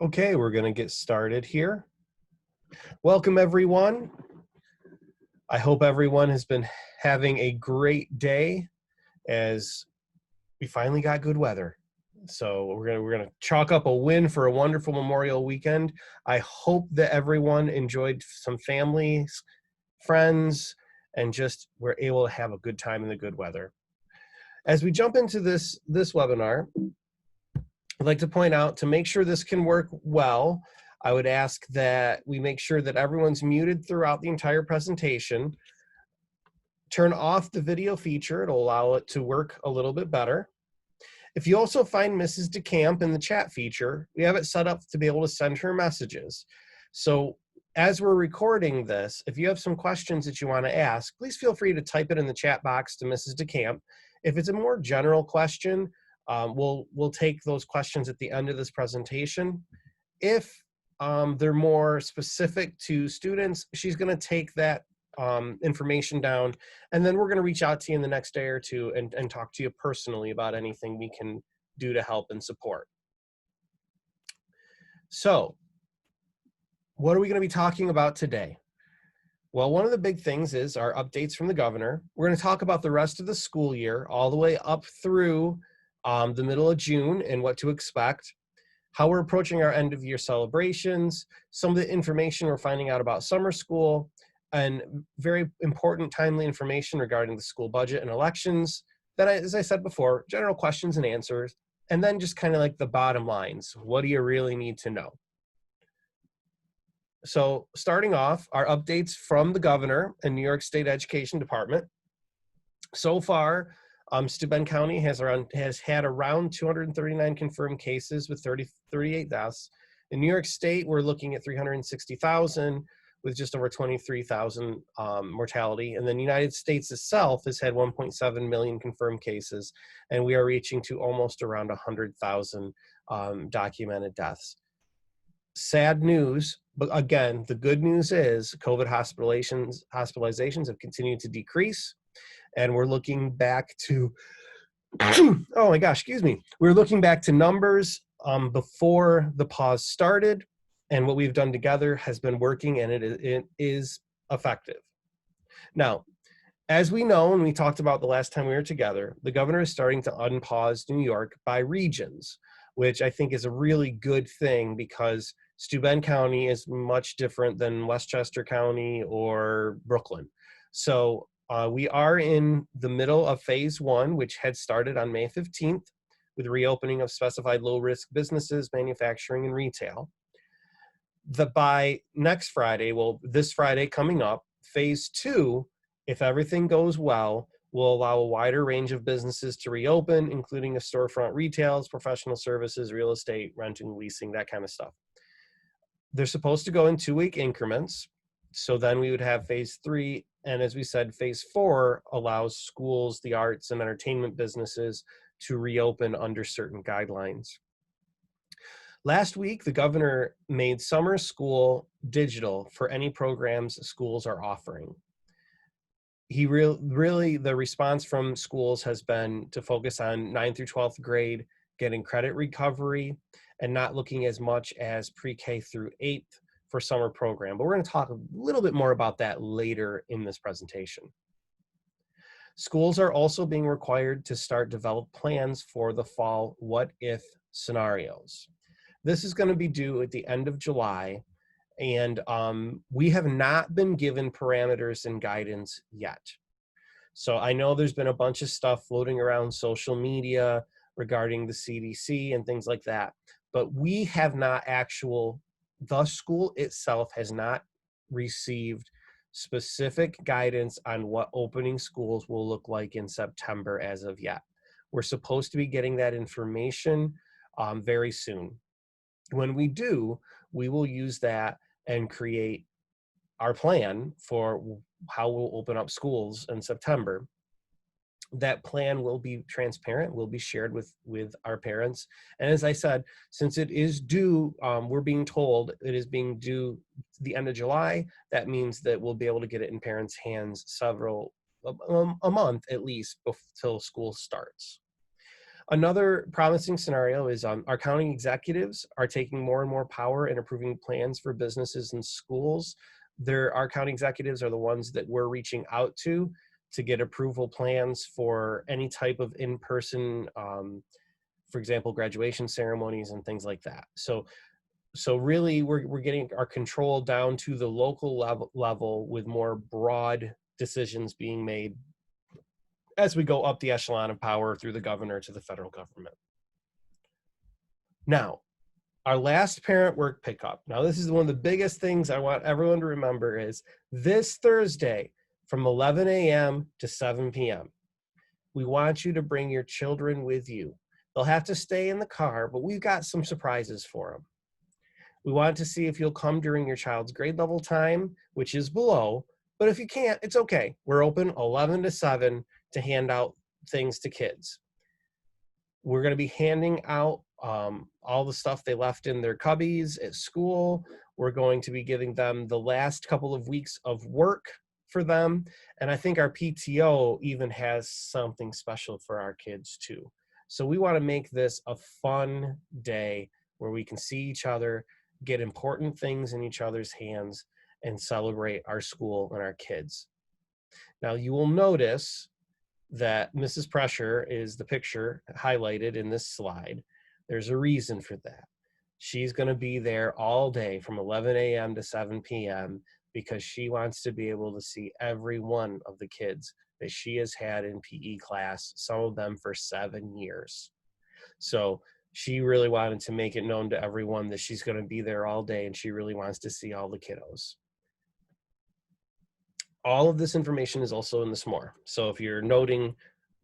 Okay, we're going to get started here. Welcome, everyone. I hope everyone has been having a great day as we finally got good weather. So we're gonna chalk up a win for a wonderful Memorial weekend. I hope that everyone enjoyed some families, friends, and just were able to have a good time in the good weather. As we jump into this webinar, I'd like to point out, to make sure this can work well, I would ask that we make sure that everyone's muted throughout the entire presentation. Turn off the video feature, it'll allow it to work a little bit better. If you also find Mrs. DeCamp in the chat feature, we have it set up to be able to send her messages. So as we're recording this, if you have some questions that you want to ask, please feel free to type it in the chat box to Mrs. DeCamp. If it's a more general question, we'll take those questions at the end of this presentation. If they're more specific to students, she's going to take that information down, and then we're going to reach out to you in the next day or two and talk to you personally about anything we can do to help and support. So, what are we going to be talking about today? Well, one of the big things is our updates from the governor. We're going to talk about the rest of the school year, all the way up through the middle of June and what to expect, how we're approaching our end of year celebrations, some of the information we're finding out about summer school, and very important timely information regarding the school budget and elections. Then, as I said before, general questions and answers, and then just kind of like the bottom lines. What do you really need to know? So starting off, our updates from the governor and New York State Education Department. So far, Steuben County has had around 239 confirmed cases with 38 deaths. In New York State, we're looking at 360,000 with just over 23,000 mortality. And then the United States itself has had 1.7 million confirmed cases, and we are reaching to almost around 100,000 documented deaths. Sad news, but again, the good news is COVID hospitalizations have continued to decrease, and we're looking back to, oh my gosh, excuse me. We're looking back to numbers before the pause started, and what we've done together has been working, and it is effective. Now, as we know, and we talked about the last time we were together, the governor is starting to unpause New York by regions, which I think is a really good thing, because Steuben County is much different than Westchester County or Brooklyn. So we are in the middle of phase 1, which had started on May 15th with reopening of specified low-risk businesses, manufacturing, and retail. By next Friday, well, this Friday coming up, phase 2, if everything goes well, will allow a wider range of businesses to reopen, including a storefront retails, professional services, real estate, renting, leasing, that kind of stuff. They're supposed to go in 2-week increments. So then we would have phase 3. And as we said, phase 4 allows schools, the arts and entertainment businesses to reopen under certain guidelines. Last week, the governor made summer school digital for any programs schools are offering. Really, the response from schools has been to focus on 9th through 12th grade, getting credit recovery, and not looking as much as pre-K through 8th for summer program. But we're going to talk a little bit more about that later in this presentation. Schools are also being required to start develop plans for the fall what-if scenarios. This is going to be due at the end of July, and we have not been given parameters and guidance yet. So I know there's been a bunch of stuff floating around social media regarding the CDC and things like that, but we have not the school itself has not received specific guidance on what opening schools will look like in September as of yet. We're supposed to be getting that information very soon. When we do, we will use that and create our plan for how we'll open up schools in September. That plan will be transparent, will be shared with our parents. And as I said, since it is due, we're being told it is being due the end of July, that means that we'll be able to get it in parents' hands a month at least till school starts. Another promising scenario is our county executives are taking more and more power in approving plans for businesses and schools. Our county executives are the ones that we're reaching out to get approval plans for any type of in-person, for example, graduation ceremonies and things like that. So really we're getting our control down to the local level with more broad decisions being made as we go up the echelon of power through the governor to the federal government. Now, our last parent work pickup. Now, this is one of the biggest things I want everyone to remember is this Thursday from 11 a.m. to 7 p.m. We want you to bring your children with you. They'll have to stay in the car, but we've got some surprises for them. We want to see if you'll come during your child's grade level time, which is below, but if you can't, it's okay. We're open 11 to 7 to hand out things to kids. We're going to be handing out all the stuff they left in their cubbies at school. We're going to be giving them the last couple of weeks of work for them. And I think our PTO even has something special for our kids too. So we want to make this a fun day where we can see each other, get important things in each other's hands, and celebrate our school and our kids. Now you will notice that Mrs. Pressure is the picture highlighted in this slide. There's a reason for that. She's going to be there all day from 11 a.m. to 7 p.m. because she wants to be able to see every one of the kids that she has had in PE class, some of them for 7 years. So she really wanted to make it known to everyone that she's going to be there all day and she really wants to see all the kiddos. All of this information is also in the SMORE. So if you're noting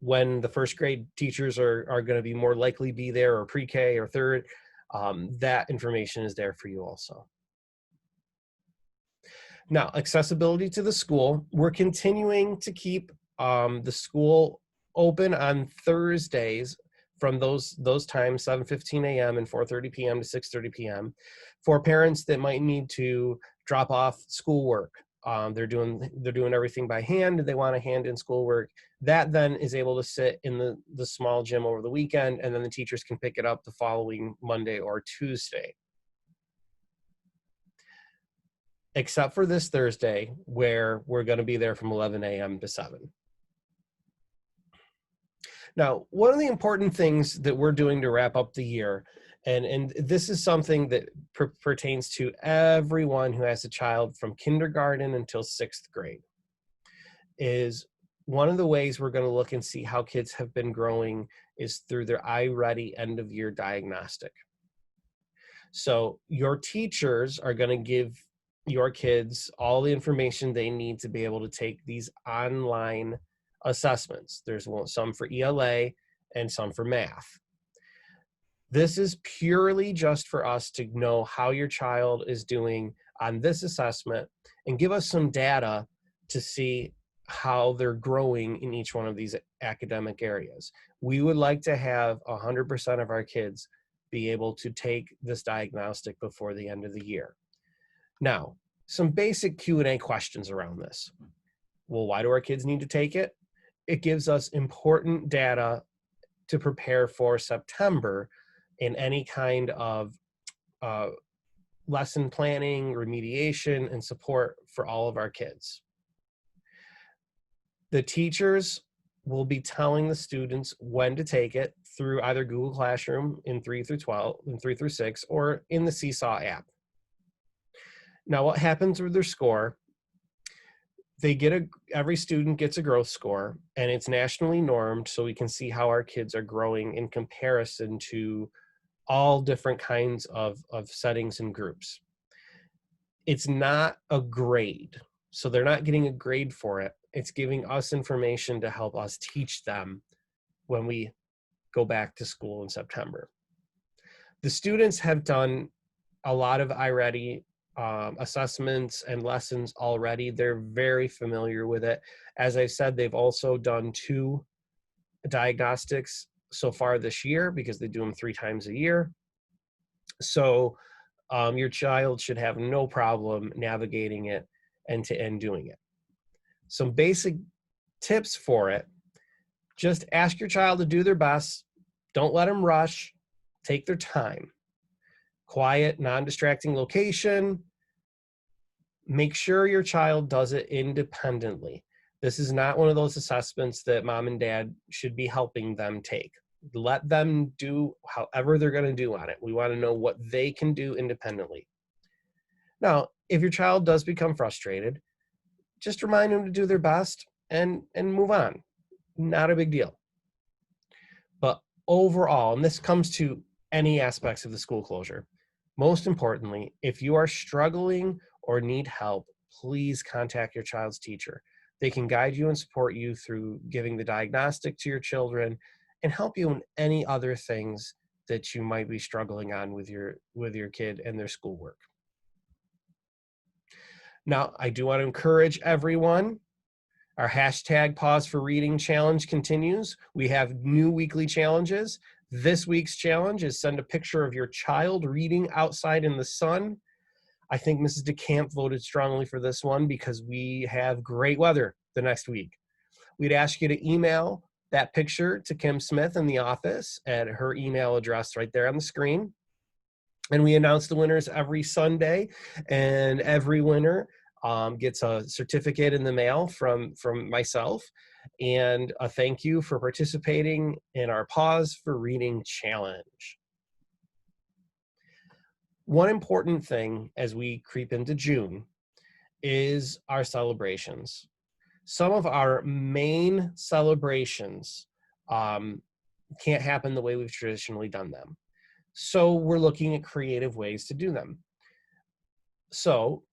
when the first grade teachers are going to be more likely be there, or pre-K or third, that information is there for you also. Now, accessibility to the school. We're continuing to keep the school open on Thursdays from those times, 7:15 a.m. and 4:30 p.m. to 6:30 p.m. for parents that might need to drop off schoolwork. They're doing everything by hand. They want to hand in schoolwork. That then is able to sit in the small gym over the weekend, and then the teachers can pick it up the following Monday or Tuesday. Except for this Thursday, where we're going to be there from 11 a.m. to 7. Now, one of the important things that we're doing to wrap up the year, and this is something that pertains to everyone who has a child from kindergarten until 6th grade, is one of the ways we're going to look and see how kids have been growing is through their iReady end of year diagnostic. So your teachers are going to give your kids all the information they need to be able to take these online assessments. There's some for ELA and some for math. This is purely just for us to know how your child is doing on this assessment and give us some data to see how they're growing in each one of these academic areas. We would like to have 100% of our kids be able to take this diagnostic before the end of the year. Now, some basic Q&A questions around this. Well, why do our kids need to take it? It gives us important data to prepare for September in any kind of lesson planning, remediation, and support for all of our kids. The teachers will be telling the students when to take it through either Google Classroom in 3 through 12, in 3 through 6, or in the Seesaw app. Now, what happens with their score? Every student gets a growth score, and it's nationally normed, so we can see how our kids are growing in comparison to all different kinds of settings and groups. It's not a grade, so they're not getting a grade for it. It's giving us information to help us teach them when we go back to school in September. The students have done a lot of iReady assessments and lessons already. They're very familiar with it. As I said, they've also done 2 diagnostics so far this year because they do them 3 times a year. So your child should have no problem navigating it end to end doing it. Some basic tips for it: just ask your child to do their best. Don't let them rush. Take their time. Quiet, non-distracting location. Make sure your child does it independently. This is not one of those assessments that mom and dad should be helping them take. Let them do however they're going to do on it. We want to know what they can do independently. Now, if your child does become frustrated, just remind them to do their best and move on. Not a big deal. But overall, and this comes to any aspects of the school closure, most importantly, if you are struggling or need help, please contact your child's teacher. They can guide you and support you through giving the diagnostic to your children and help you in any other things that you might be struggling on with your kid and their schoolwork. Now, I do want to encourage everyone. Our hashtag Pause for Reading challenge continues. We have new weekly challenges. This week's challenge is send a picture of your child reading outside in the sun. I think Mrs. DeCamp voted strongly for this one because we have great weather the next week. We'd ask you to email that picture to Kim Smith in the office at her email address right there on the screen. And we announce the winners every Sunday, and every winner gets a certificate in the mail from myself and a thank you for participating in our Pause for Reading challenge. One important thing as we creep into June is our celebrations. Some of our main celebrations can't happen the way we've traditionally done them. So we're looking at creative ways to do them. So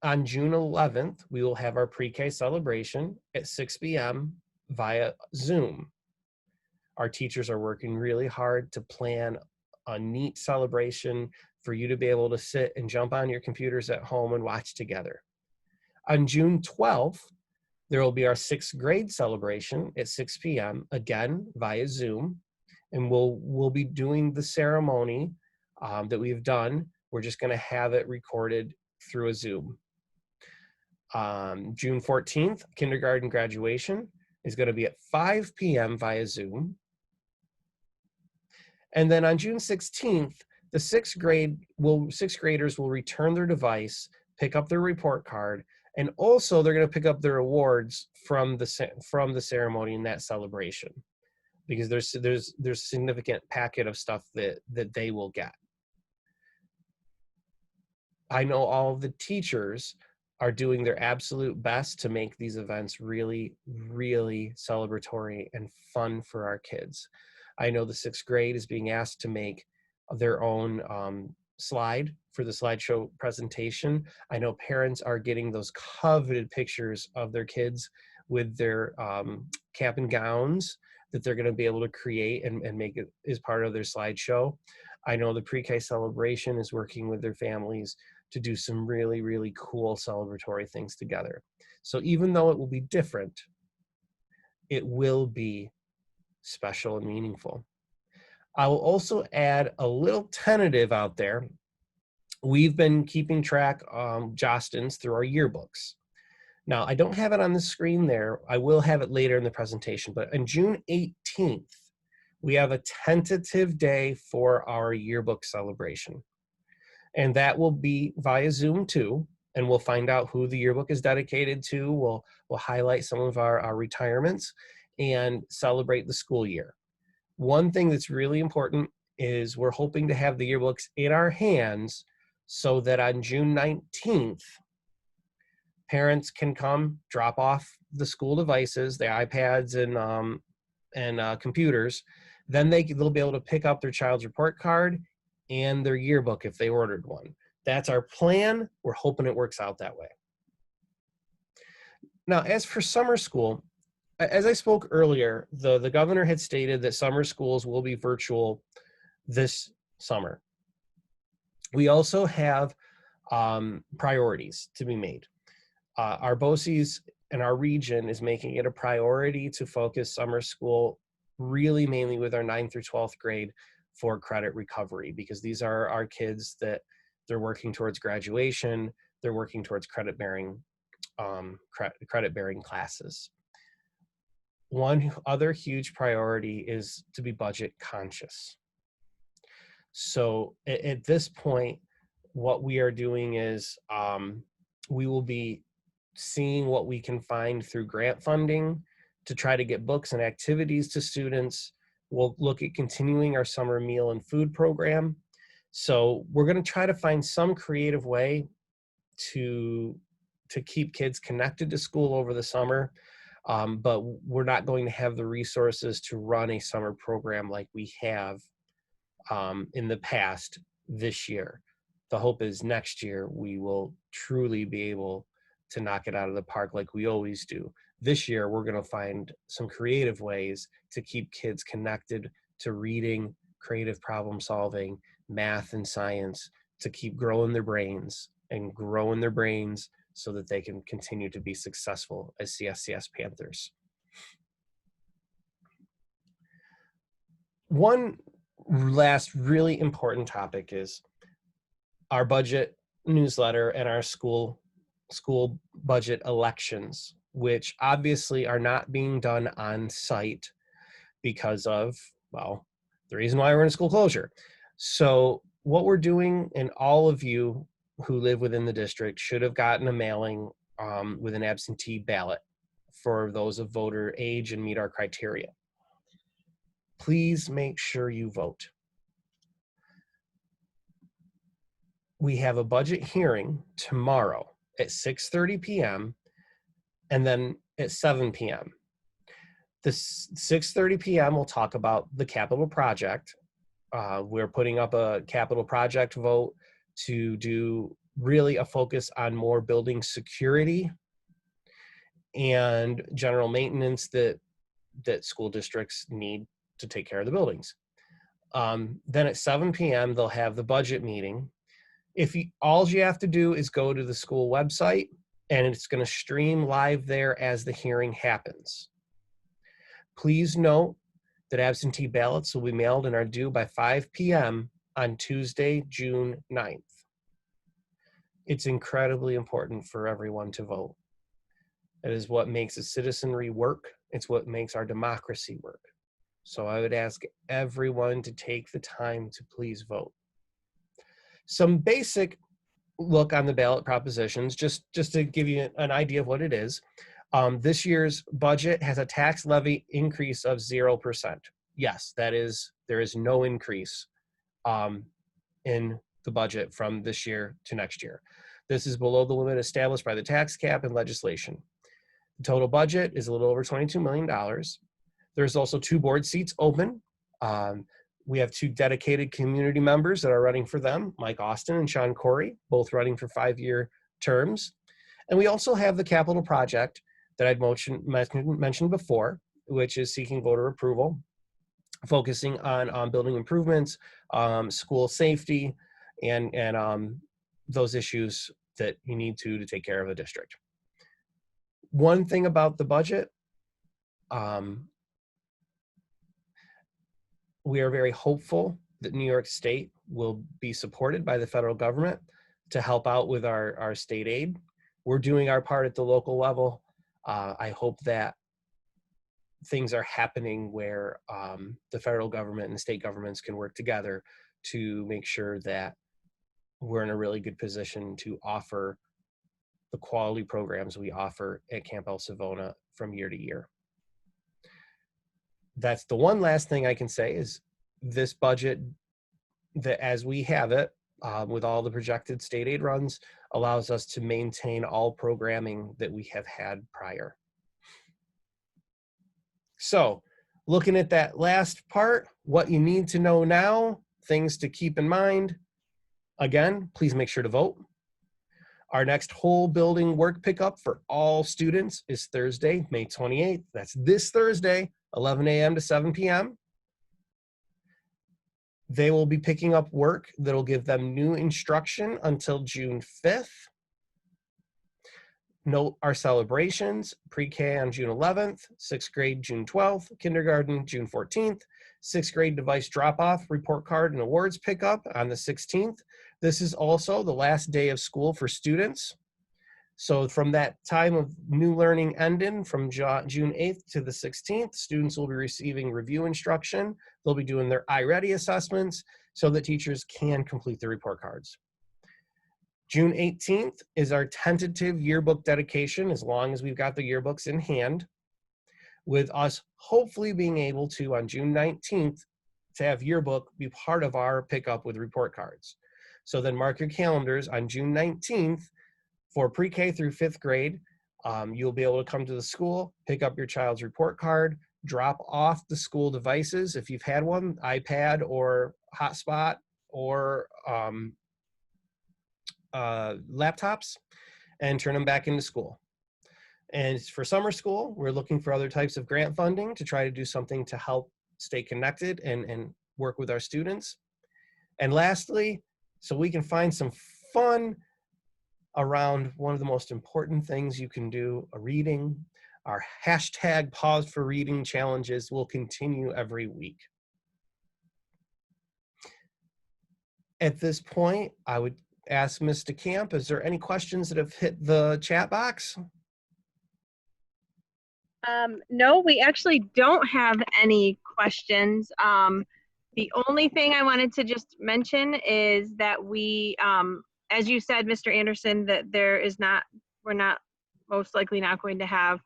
on June 11th, we will have our pre-K celebration at 6 p.m. via Zoom. Our teachers are working really hard to plan a neat celebration for you to be able to sit and jump on your computers at home and watch together. On June 12th, there will be our 6th grade celebration at 6 p.m., again via Zoom, and we'll be doing the ceremony that we've done. We're just going to have it recorded through a Zoom. June 14th, kindergarten graduation is going to be at 5 p.m. via Zoom. And then on June 16th, the 6th graders will return their device, pick up their report card, and also they're going to pick up their awards from the ceremony and that celebration, because there's a significant packet of stuff that they will get. I know all of the teachers are doing their absolute best to make these events really, really celebratory and fun for our kids. I know the 6th grade is being asked to make their own slide for the slideshow presentation. I know parents are getting those coveted pictures of their kids with their cap and gowns that they're going to be able to create and make it as part of their slideshow. I know the pre-K celebration is working with their families to do some really, really cool celebratory things together. So even though it will be different, it will be special and meaningful. I will also add a little tentative out there. We've been keeping track Jostens through our yearbooks. Now, I don't have it on the screen there. I will have it later in the presentation, but on June 18th, we have a tentative day for our yearbook celebration. And that will be via Zoom too, and we'll find out who the yearbook is dedicated to. We'll highlight some of our retirements and celebrate the school year. One thing that's really important is we're hoping to have the yearbooks in our hands so that on June 19th, parents can come drop off the school devices, the iPads and computers. Then they'll be able to pick up their child's report card and their yearbook if they ordered one. That's our plan. We're hoping it works out that way. Now, as for summer school, as I spoke earlier, the governor had stated that summer schools will be virtual this summer. We also have priorities to be made. Our BOCES and our region is making it a priority to focus summer school really mainly with our 9th through 12th grade for credit recovery, because these are our kids that they're working towards graduation, they're working towards credit bearing classes. one other huge priority is to be budget conscious. So at this point, what we are doing is we will be seeing what we can find through grant funding to try to get books and activities to students. We'll look at continuing our summer meal and food program. So we're going to try to find some creative way to keep kids connected to school over the summer, but we're not going to have the resources to run a summer program like we have in the past this year. The hope is next year we will truly be able to knock it out of the park like we always do. This year, we're going to find some creative ways to keep kids connected to reading, creative problem solving, math and science, to keep growing their brains so that they can continue to be successful as CSCS Panthers. One last really important topic is our budget newsletter and our school budget elections, which obviously are not being done on site because of, well, the reason why we're in school closure. So what we're doing, and all of you who live within the district should have gotten a mailing with an absentee ballot for those of voter age and meet our criteria. Please make sure you vote. We have a budget hearing tomorrow at 6:30 p.m. and then at 7 p.m. The 6:30 p.m. we'll talk about the capital project. We're putting up a capital project vote to do really a focus on more building security and general maintenance that school districts need to take care of the buildings. Then at 7 p.m. they'll have the budget meeting. All you have to do is go to the school website, and it's going to stream live there as the hearing happens. Please note that absentee ballots will be mailed and are due by 5 p.m. on Tuesday, June 9th. It's incredibly important for everyone to vote. It is what makes a citizenry work. It's what makes our democracy work. So I would ask everyone to take the time to please vote. Some basic look on the ballot propositions, just to give you an idea of what it is. This year's budget has a tax levy increase of 0%. Yes, there is no increase in the budget from this year to next year. This is below the limit established by the tax cap and legislation. The total budget is a little over $22 million. There's also 2 board seats open. We have 2 dedicated community members that are running for them, Mike Austin and Sean Corey, both running for 5-year terms. And we also have the capital project that I'd mentioned before, which is seeking voter approval, focusing on building improvements, school safety, and those issues that you need to take care of a district. One thing about the budget, we are very hopeful that New York State will be supported by the federal government to help out with our state aid. We're doing our part at the local level. I hope that things are happening where the federal government and the state governments can work together to make sure that we're in a really good position to offer the quality programs we offer at Camp El Savona from year to year. That's the one last thing I can say is this budget, that as we have it, with all the projected state aid runs, allows us to maintain all programming that we have had prior. So looking at that last part, what you need to know now, things to keep in mind. Again, please make sure to vote. Our next whole building work pickup for all students is Thursday, May 28th. That's this Thursday, 11 a.m. to 7 p.m. They will be picking up work that'll give them new instruction until June 5th. Note our celebrations: pre-K on June 11th, 6th grade June 12th, kindergarten June 14th, 6th grade device drop-off, report card, and awards pickup on the 16th. This is also the last day of school for students. So from that time of new learning ending from June 8th to the 16th, students will be receiving review instruction. They'll be doing their iReady assessments so that teachers can complete the report cards. June 18th is our tentative yearbook dedication, as long as we've got the yearbooks in hand, with us hopefully being able to, on June 19th, to have yearbook be part of our pickup with report cards. So then mark your calendars on June 19th for pre-K through 5th grade. You'll be able to come to the school, pick up your child's report card, drop off the school devices if you've had one, iPad or hotspot or laptops, and turn them back into school. And for summer school, we're looking for other types of grant funding to try to do something to help stay connected and work with our students. And lastly, so we can find some fun around one of the most important things you can do, reading, our hashtag Pause for Reading challenges will continue every week. At this point, I would ask Ms. DeCamp, is there any questions that have hit the chat box? No, we actually don't have any questions. The only thing I wanted to just mention is that we, as you said, Mr. Anderson, that we're not most likely not going to have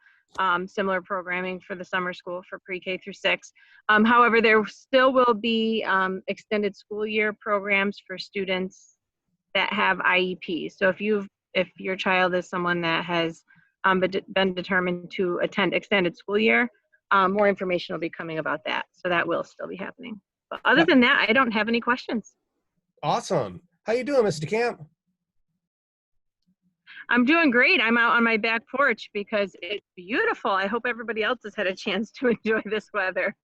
similar programming for the summer school for pre-K through 6. However, there still will be extended school year programs for students that have IEPs. So if your child is someone that has been determined to attend extended school year, more information will be coming about that. So that will still be happening. But other than that, I don't have any questions. Awesome. How you doing, Mr. DeCamp? I'm doing great. I'm out on my back porch because it's beautiful. I hope everybody else has had a chance to enjoy this weather.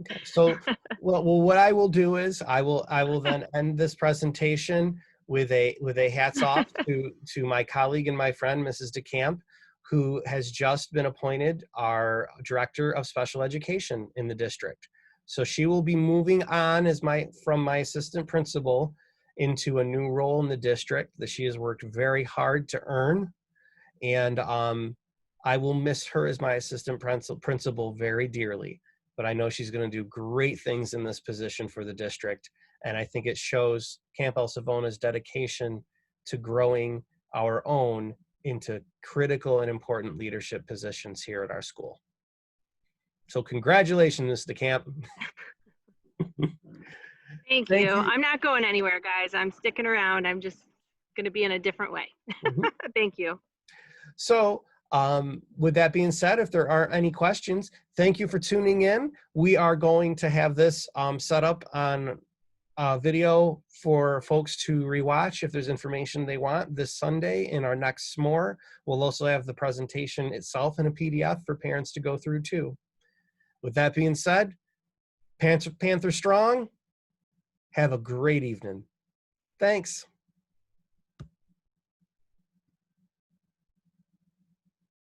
Okay. So, well, what I will do is I will then end this presentation with a hats off to my colleague and my friend, Mrs. DeCamp, who has just been appointed our Director of Special Education in the district. So she will be moving on from my assistant principal into a new role in the district that she has worked very hard to earn. And I will miss her as my assistant principal very dearly, but I know she's going to do great things in this position for the district. And I think it shows Camp El Savona's dedication to growing our own into critical and important leadership positions here at our school. So congratulations, Mr. DeCamp. Thank you. I'm not going anywhere, guys. I'm sticking around. I'm just going to be in a different way. Thank you. So with that being said, if there aren't any questions, thank you for tuning in. We are going to have this set up on video for folks to rewatch if there's information they want this Sunday in our next SMORE. We'll also have the presentation itself in a PDF for parents to go through too. With that being said, Panther Strong, have a great evening. Thanks.